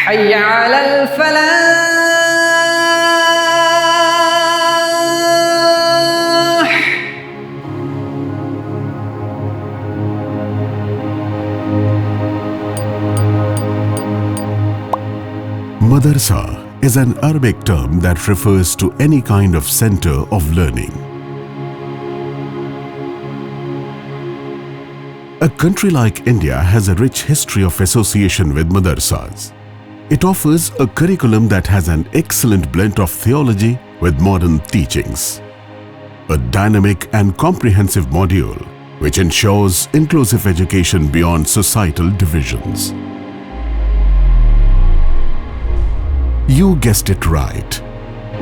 حي على الفلاح. Madarsa is an Arabic term that refers to any kind of center of learning. A country like India has a rich history of association with madrasas. It offers a curriculum that has an excellent blend of theology with modern teachings. A dynamic and comprehensive module which ensures inclusive education beyond societal divisions. You guessed it right.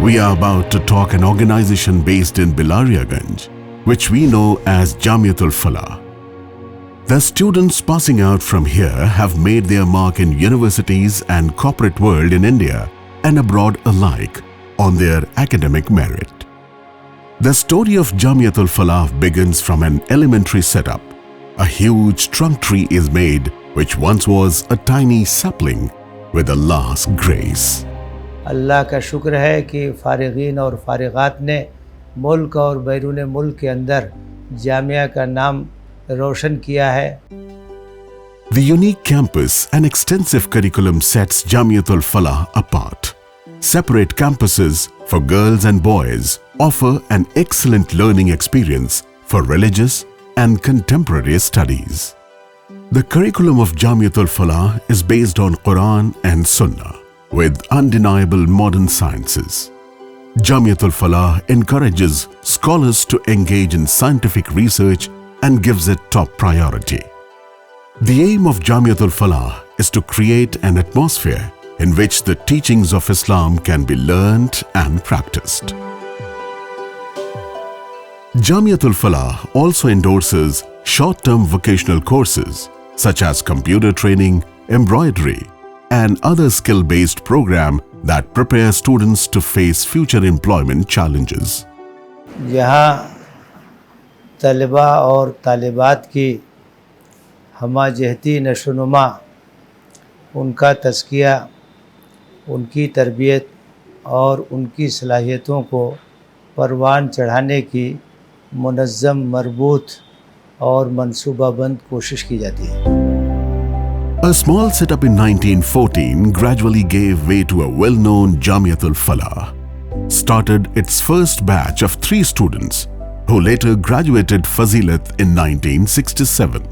We are about to talk an organization based in Bilariaganj, which we know as Jamiatul Falah. The students passing out from here have made their mark in universities and corporate world in India and abroad alike on their academic merit. The story of Jamiatul Falah begins from an elementary setup. A huge trunk tree is made which once was a tiny sapling with Allah's grace. अल्लाह का शुक्र है कि फ़ारिगीन और फ़ारिगात ने मुल्क और बैरून मुल्क के अंदर जामिया का नाम रोशन किया है. The unique campus and extensive curriculum sets Jamiatul Falah apart. Separate campuses for girls and boys offer an excellent learning experience for religious and contemporary studies. The curriculum of Jamiatul Falah is based on Quran and Sunnah with undeniable modern sciences. Jamiatul Falah encourages scholars to engage in scientific research and gives it top priority. The aim of Jamiatul Falah is to create an atmosphere in which the teachings of Islam can be learnt and practiced. Jamiatul Falah also endorses short-term vocational courses such as computer training, embroidery, and other skill-based program that prepare students to face future employment challenges. यहाँ तलबा और तालिबात की हमाजहती नशोनुमा, उनका तज़किया, उनकी तरबियत और उनकी सलाहियतों को परवान चढ़ाने की मुनज़्ज़म, मरबूत और मनसूबाबंद कोशिश की जाती है. A small setup in 1914 gradually gave way to a well-known Jamiatul Falah. Started its first batch of 3 students who later graduated Fazilat in 1967.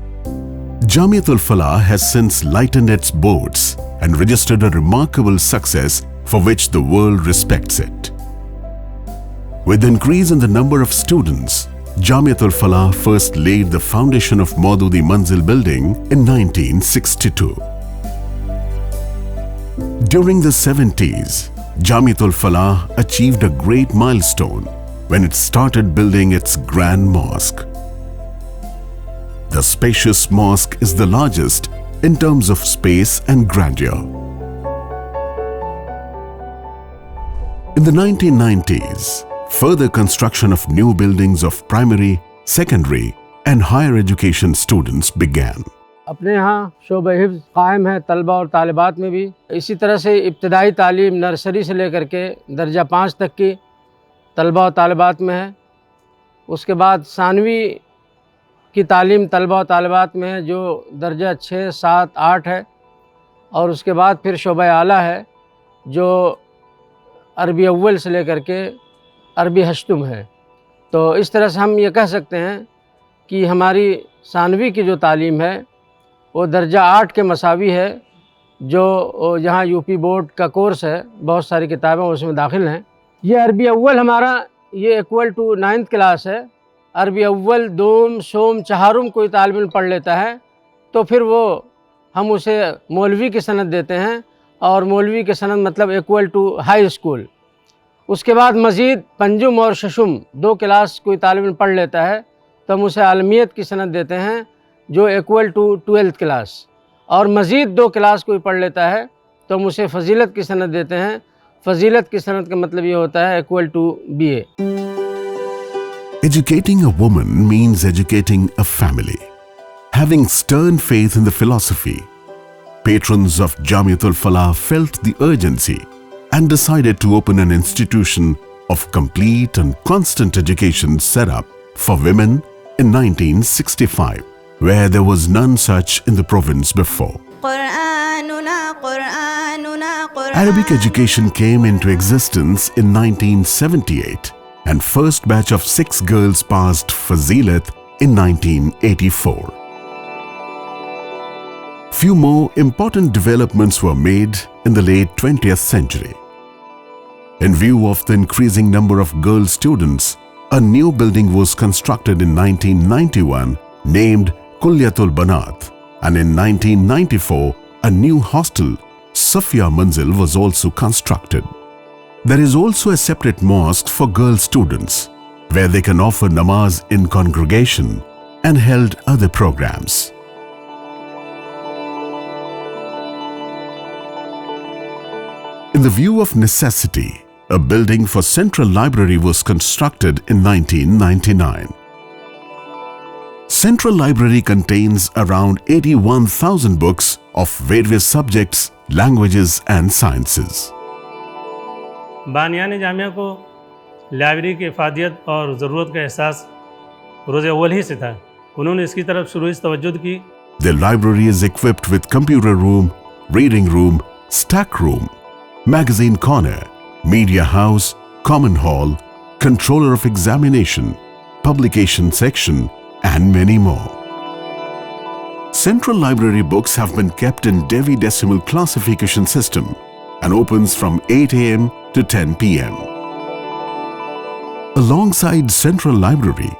Jamiatul Falah has since lightened its boards and registered a remarkable success for which the world respects it. With the increase in the number of students, Jamiatul Falah first laid the foundation of Maududi Manzil building in 1962. During the 70s, Jamiatul Falah achieved a great milestone when it started building its grand mosque. The spacious mosque is the largest in terms of space and grandeur. In the 1990s, further construction of new buildings of primary, secondary and higher education students began. अपने यहाँ शोबा हिफ्ज़ कायम है तलबा और तालिबात में भी. इसी तरह से इब्तदाई तालीम नर्सरी से लेकर के दर्जा 5 तक की तलबा और तालिबात में है. उसके बाद सानवी की तालीम तलबा और तालिबात में है जो दर्जा 6, 7, 8 है. और उसके बाद फिर शोबा आला है जो अरबी अव्वल से लेकर के अरबी हश्तुम है. तो इस तरह से हम ये कह सकते हैं कि हमारी सानवी की जो तालीम है वो दर्जा 8 के मसावी है, जो जहाँ यूपी बोर्ड का कोर्स है, बहुत सारी किताबें उसमें दाखिल हैं. ये अरबी अव्वल हमारा ये इक्वल टू 9th क्लास है. अरबी अव्वल, दोम, सोम, चहारुम कोई तालिब इल्म पढ़ लेता है तो फिर वो हम उसे मौलवी की सनद देते हैं. और मौलवी की सनद मतलब इक्वल टू हाई स्कूल. उसके बाद मज़ीद पंजुम और शशुम 2 क्लास कोई तालिब इल्म पढ़ लेता है तो हम उसे आलमियत की सनद देते हैं जो इक्वल टू 12th क्लास. और मज़ीद 2 क्लास कोई पढ़ लेता है तो हम उसे फ़जीलत की सनद देते हैं. फ़जीलत की सनद का मतलब ये होता है equal to BA. Educating a woman means educating a family. Having stern faith in the philosophy, patrons of Jamiatul Falah felt the urgency and decided to open an institution of complete and constant education set up for women in 1965, where there was none such in the province before. Arabic education came into existence in 1978, and first batch of 6 girls passed Fazilat in 1984. Few more important developments were made in the late 20th century. In view of the increasing number of girl students, a new building was constructed in 1991 named Kulliyatul Banat, and in 1994 a new hostel, Safia Manzil, was also constructed. There is also a separate mosque for girl students, where they can offer namaz in congregation and held other programs. In the view of necessity, a building for Central Library was constructed in 1999. Central Library contains around 81,000 books of various subjects, languages and sciences. बानियान जामिया को library की इफ़ादियत और ज़रूरत का एहसास रोज़ अव्वल ही से था। उन्होंने इसकी तरफ शुरू से तवज्जो की। The library is equipped with computer room, reading room, stack room, magazine corner, media house, common hall, controller of examination, publication section and many more. Central Library books have been kept in Devi decimal classification system and opens from 8 a.m. to 10 p.m. Alongside Central Library,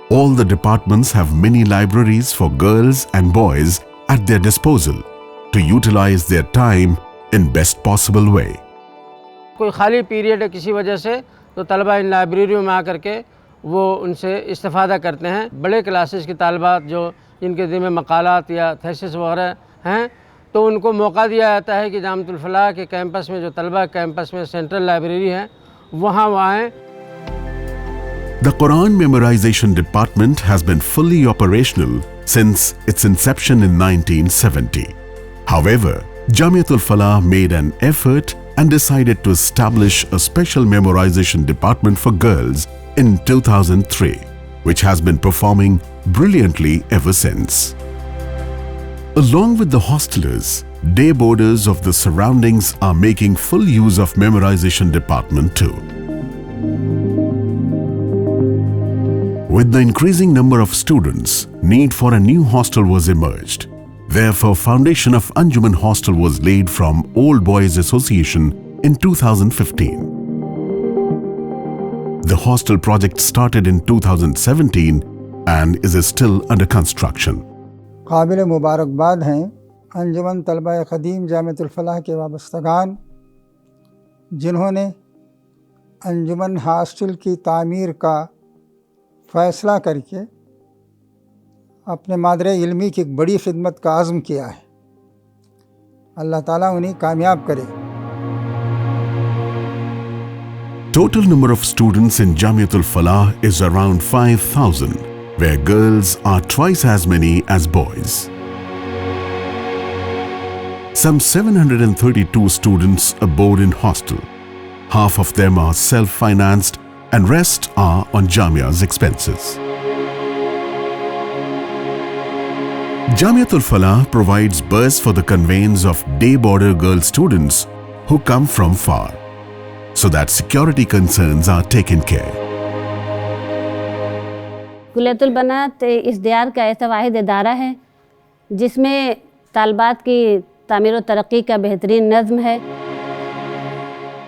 all the departments have mini libraries for girls and boys at their disposal to utilize their time in best possible way. कोई खाली period है किसी वजह से तो तलबा इन लाइब्रेरियों में आकर के वो उनसे इस्तेफ़ादा करते हैं। बड़े क्लासेस की तालबात जो जिनके ज़िम्मे मकालात या थेसिस वगैरह हैं तो उनको मौका दिया जाता है कि जामियातुल फलाह के कैंपस में जो तलबा कैंपस में सेंट्रल लाइब्रेरी है वहाँ वो आएँ। The Quran Memorization Department has been fully operational since its inception in 1970. However, Jamiatul Falah made an effort and decided to establish a special memorization department for girls in 2003, which has been performing brilliantly ever since. Along with the hostelers, day boarders of the surroundings are making full use of memorization department too. With the increasing number of students, need for a new hostel was emerged. Therefore, foundation of Anjuman Hostel was laid from Old Boys Association in 2015. The hostel project started in 2017 and is still under construction. काबिल मुबारकबाद हैं अंजुमन तलबा क़दीम जामियातुल फलाह के वाबस्तगान जिन्होंने अंजुमन hostel की तामीर का फ़ैसला करके अपने मादरे इल्मी की एक बड़ी खिदमत का आज़म किया है। अल्लाह ताला उन्हें कामयाब करे। Total number of students in Jamiatul Falah is around 5,000, where girls are twice as many as boys. Some 732 students abode in hostel. Half of them are self-financed and rest are on Jamia's expenses. Jamiatul Falah provides berths for the conveyance of day boarder girl students who come from far, so that security concerns are taken care. कुल्लियतुल बनात इस दियार का ऐसा वाहिद इदारा है जिसमें तालबात की तामीर व तरक्की का बेहतरीन नज़्म है।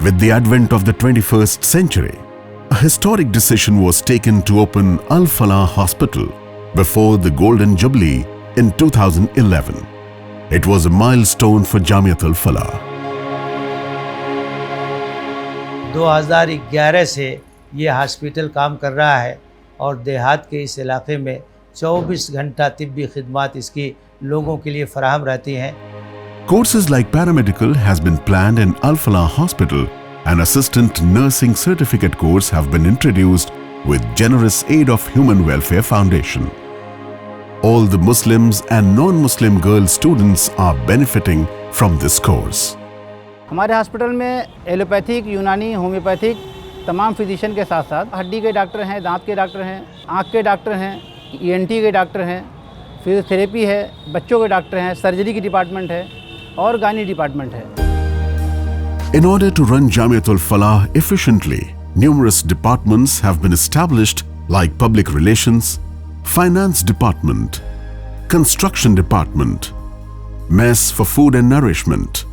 With the advent of the 21st century, a historic decision was taken to open Al-Falah Hospital before the Golden Jubilee in 2011. It was a milestone for Jamiatul Falah. 2011 से ये हॉस्पिटल काम कर रहा है और देहात के इस इलाके में 24 घंटा तिब्बी खिदमात इसकी लोगों के लिए फराहम रहती हैं। Courses like paramedical has been planned in Al-Falah Hospital and assistant nursing certificate course have been introduced with generous aid of Human Welfare Foundation. All the Muslims and non-Muslim girl students are benefiting from this course. हमारे hospital में allopathic, यूनानी, homeopathic तमाम physician के साथ साथ हड्डी के doctor हैं, दांत के डॉक्टर हैं, आँख के डॉक्टर हैं, ENT के डॉक्टर हैं, फिजियोथेरेपी है, बच्चों के डॉक्टर हैं, सर्जरी की डिपार्टमेंट है और गायनी डिपार्टमेंट है। In order to run Jamiatul Falah efficiently, numerous departments have been established like Public Relations, Finance Department, Construction Department, Mess for Food and Nourishment,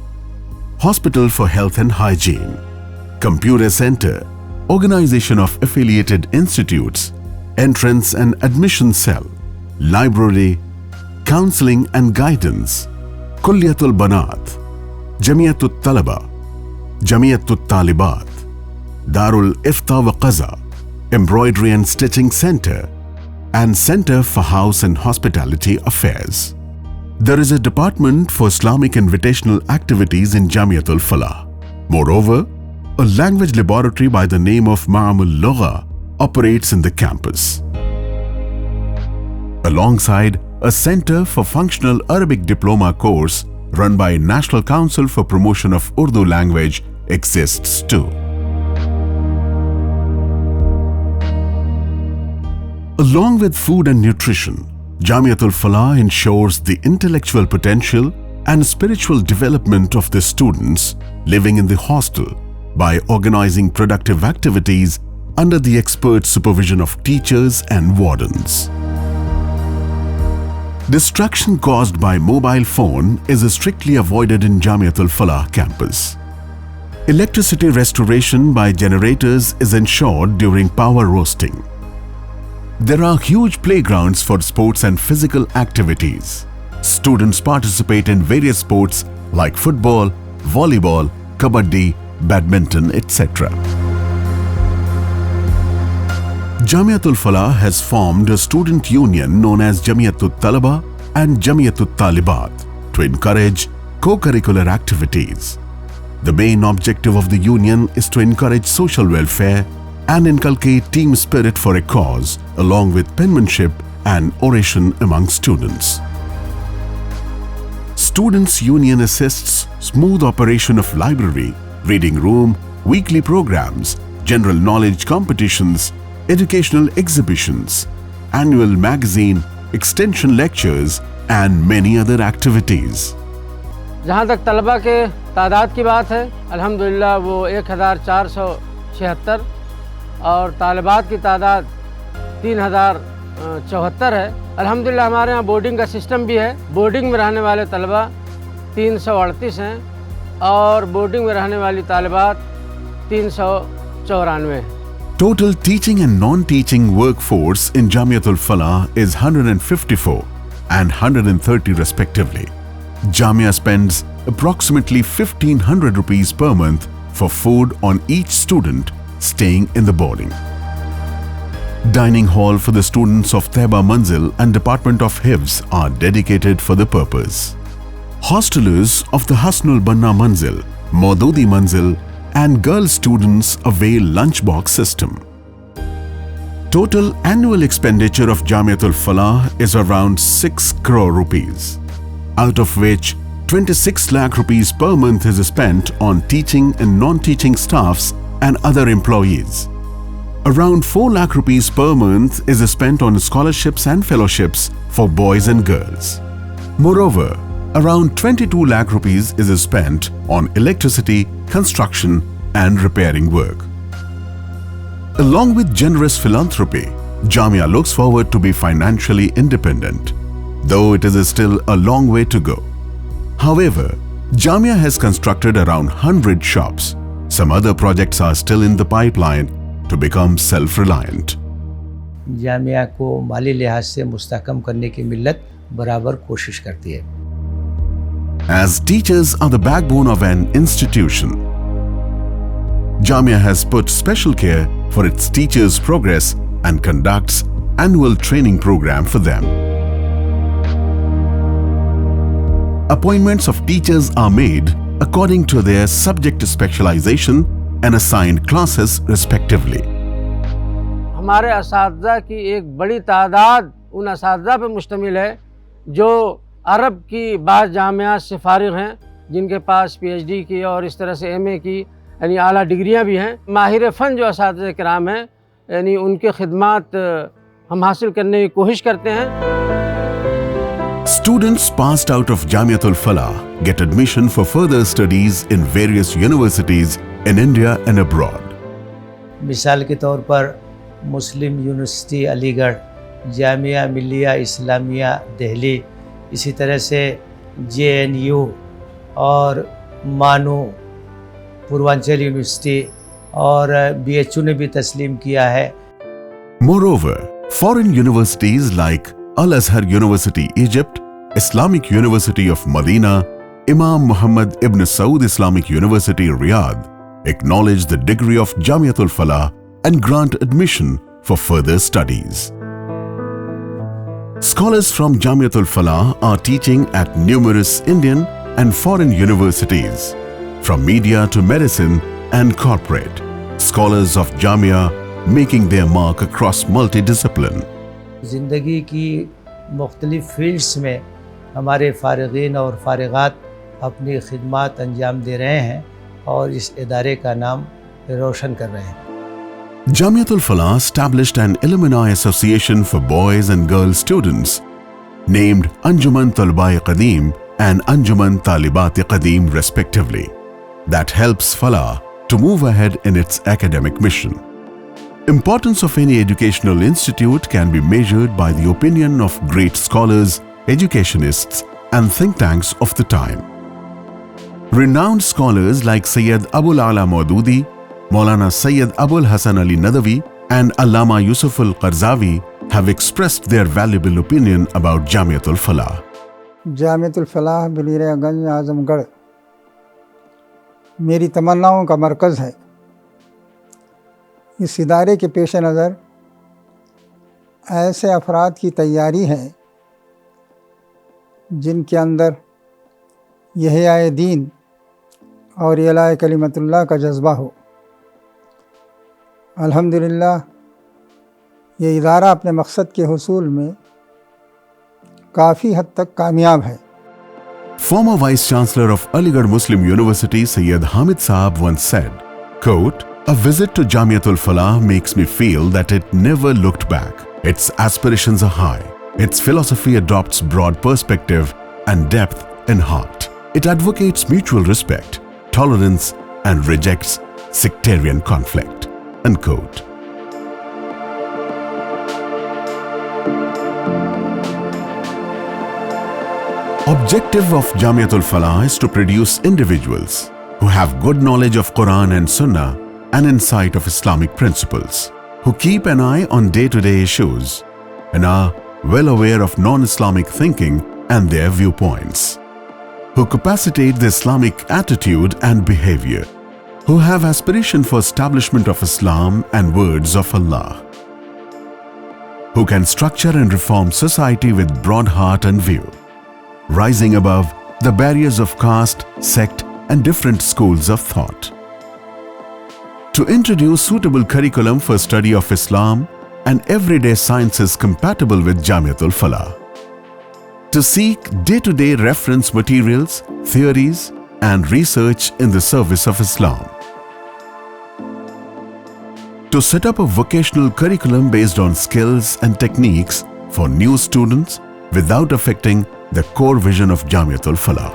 Hospital for Health and Hygiene, Computer Center, Organization of Affiliated Institutes, Entrance and Admission Cell, Library, Counseling and Guidance, Kulliyatul Banat, Jamiatul Talaba, Jamiatul Talibat, Darul Ifta wa Qaza, Embroidery and Stitching Center, and Center for House and Hospitality Affairs. There is a department for Islamic invitational activities in Jamiatul Falah. Moreover, a language laboratory by the name of Ma'amul Lugha operates in the campus. Alongside, a Center for Functional Arabic Diploma course run by National Council for Promotion of Urdu Language exists too. Along with food and nutrition, Jamiatul Falah ensures the intellectual potential and spiritual development of the students living in the hostel by organizing productive activities under the expert supervision of teachers and wardens. Distraction caused by mobile phone is strictly avoided in Jamiatul Falah campus. Electricity restoration by generators is ensured during power roasting. There are huge playgrounds for sports and physical activities. Students participate in various sports like football, volleyball, kabaddi, badminton, etc. Jamiatul Falah has formed a student union known as Jamiatul Talaba and Jamiatul Talibat to encourage co-curricular activities. The main objective of the union is to encourage social welfare and inculcate team spirit for a cause, along with penmanship and oration among students. Students' Union assists smooth operation of library, reading room, weekly programs, general knowledge competitions, educational exhibitions, annual magazine, extension lectures, and many other activities. जहाँ तक तलबा के तादाद की बात है, अल्हम्दुलिल्लाह वो 1476 और तालिबात की तादाद 3074 है। अल्हम्दुलिल्लाह हमारे यहाँ बोर्डिंग का सिस्टम भी है। बोर्डिंग में रहने वाले तलबा 338 हैं और बोर्डिंग में रहने वाली तालिबात 394 हैं। Total teaching and non-teaching workforce in Jamiatul Falah is 154 and 130 respectively. Jamia spends approximately 1500 rupees per month for food on each student staying in the boarding. Dining hall for the students of Taiba Manzil and Department of Hifz are dedicated for the purpose. Hostelers of the Hasnul Banna Manzil, Maududi Manzil and girl students avail lunchbox system. Total annual expenditure of Jamiatul Falah is around 6 crore rupees, out of which 26 lakh rupees per month is spent on teaching and non-teaching staffs and other employees. Around 4 lakh rupees per month is spent on scholarships and fellowships for boys and girls. Moreover, around 22 lakh rupees is spent on electricity, construction and repairing work. Along with generous philanthropy, Jamia looks forward to be financially independent, though it is still a long way to go. However, Jamia has constructed around 100 shops. Some other projects are still in the pipeline to become self-reliant. Jamia को माली लिहाज से मुस्तहकम करने की मिल्लत बराबर कोशिश करती है। As teachers are the backbone of an institution, Jamia has put special care for its teachers' progress and conducts annual training program for them. Appointments of teachers are made according to their subject specialization and assigned classes respectively. हमारे असातिज़ा की एक बड़ी तादाद उन असातिज़ा पर मुश्तमिल है जो अरब की बाज़ जामियात से फारिग हैं जिनके पास PhD की और इस तरह से MA की यानी आला डिग्रियां भी हैं। माहिर फ़न जो असातिज़े किराम हैं यानी उनके खिदमात हम हासिल करने की कोशिश करते हैं। Students passed out of Jamiatul Falah get admission for further studies in various universities in India and abroad. मिसाल के तौर पर मुस्लिम यूनिवर्सिटी अलीगढ़, जामिया मिलिया इस्लामिया दिल्ली, इसी तरह से JNU और मानू पूर्वांचल यूनिवर्सिटी और BHU ने भी तस्लीम किया है। Moreover, foreign universities like Al-Azhar University, Egypt, Islamic University of Medina, Imam Muhammad Ibn Saud Islamic University, Riyadh, acknowledge the degree of Jamiatul Falah and grant admission for further studies. Scholars from Jamiatul Falah are teaching at numerous Indian and foreign universities, from media to medicine and corporate. Scholars of Jamia making their mark across multidiscipline. ज़िंदगी की मुख्तलिफ़ fields में हमारे फ़ारिगीन और फ़ारिगात अपनी खिदमात अंजाम दे रहे हैं और इस इदारे का नाम रोशन कर रहे हैं। Jamiatul Falah established an alumni association for boys and girls students named Anjuman Talaba-e-Qadim and Anjuman Talibat-e-Qadim respectively, that helps Falah to move ahead in its academic mission. Importance of any educational institute can be measured by the opinion of great scholars, educationists and think tanks of the time. Renowned scholars like Sayyid Abul Ala Maududi, Maulana Sayyid Abul Hasan Ali Nadawi and Allama Yusuf al-Qarzawi have expressed their valuable opinion about Jamiatul Falah. Jamiatul Falah minarefalah Azamgarh मेरी तमन्नाओं का मरकज़ है। इस इदारे के पेश नज़र ऐसे अफराद की तैयारी है जिनके अंदर यहियाए दीन और इलाए कलिमतुल्लाह का जज्बा हो। अल्हम्दुलिल्लाह ये इदारा अपने मकसद के हुसूल में काफ़ी हद तक कामयाब है। Former Vice Chancellor of Aligarh Muslim University Sayyid Hamid Saab once said, quote, "A visit to Jamiatul Falah makes me feel that it never looked back. Its aspirations are high. Its philosophy adopts broad perspective and depth in heart. It advocates mutual respect, tolerance and rejects sectarian conflict." Unquote. Objective of Jamiatul Falah is to produce individuals who have good knowledge of Quran and Sunnah and insight of Islamic principles, who keep an eye on day-to-day issues and are well aware of non-Islamic thinking and their viewpoints, who capacitate the Islamic attitude and behavior, who have aspiration for establishment of Islam and words of Allah, who can structure and reform society with broad heart and view, rising above the barriers of caste, sect and different schools of thought. To introduce suitable curriculum for study of Islam and everyday sciences compatible with Jamiatul Falah. To seek day-to-day reference materials, theories and research in the service of Islam. To set up a vocational curriculum based on skills and techniques for new students without affecting the core vision of Jamiatul Falah.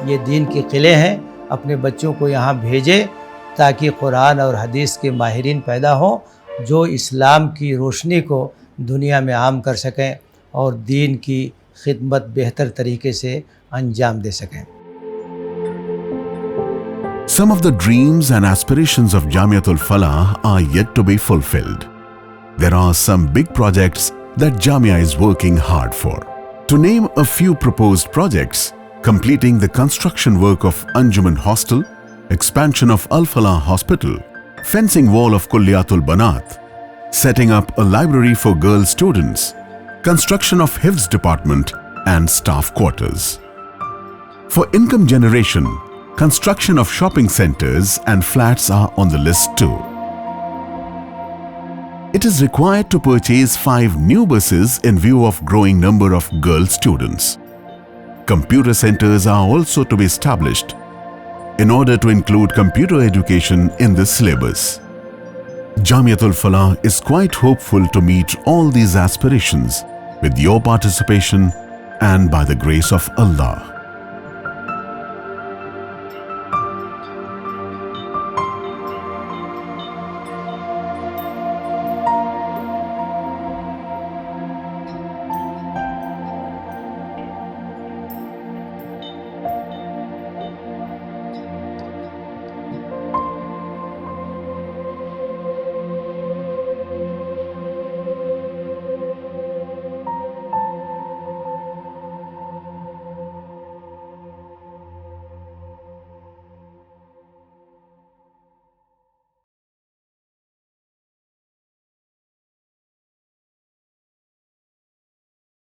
ये दीन के किले हैं, अपने बच्चों को यहाँ भेजें ताकि कुरान और हदीस के माहिरीन पैदा हों जो इस्लाम की रोशनी को दुनिया में आम कर सकें और दीन की खिदमत बेहतर तरीके से अंजाम दे सकें। Some of the dreams and aspirations of Jamiatul Falah are yet to be fulfilled. There are some big projects that Jamia is working hard for. To name a few proposed projects, completing the construction work of Anjuman Hostel, expansion of Al-Falah Hospital, fencing wall of Kulliyatul Banat, setting up a library for girl students, construction of Hifz department and staff quarters. For income generation, construction of shopping centers and flats are on the list too. It is required to purchase 5 new buses in view of growing number of girl students. Computer centers are also to be established in order to include computer education in the syllabus. Jamiatul Falah is quite hopeful to meet all these aspirations with your participation and by the grace of Allah.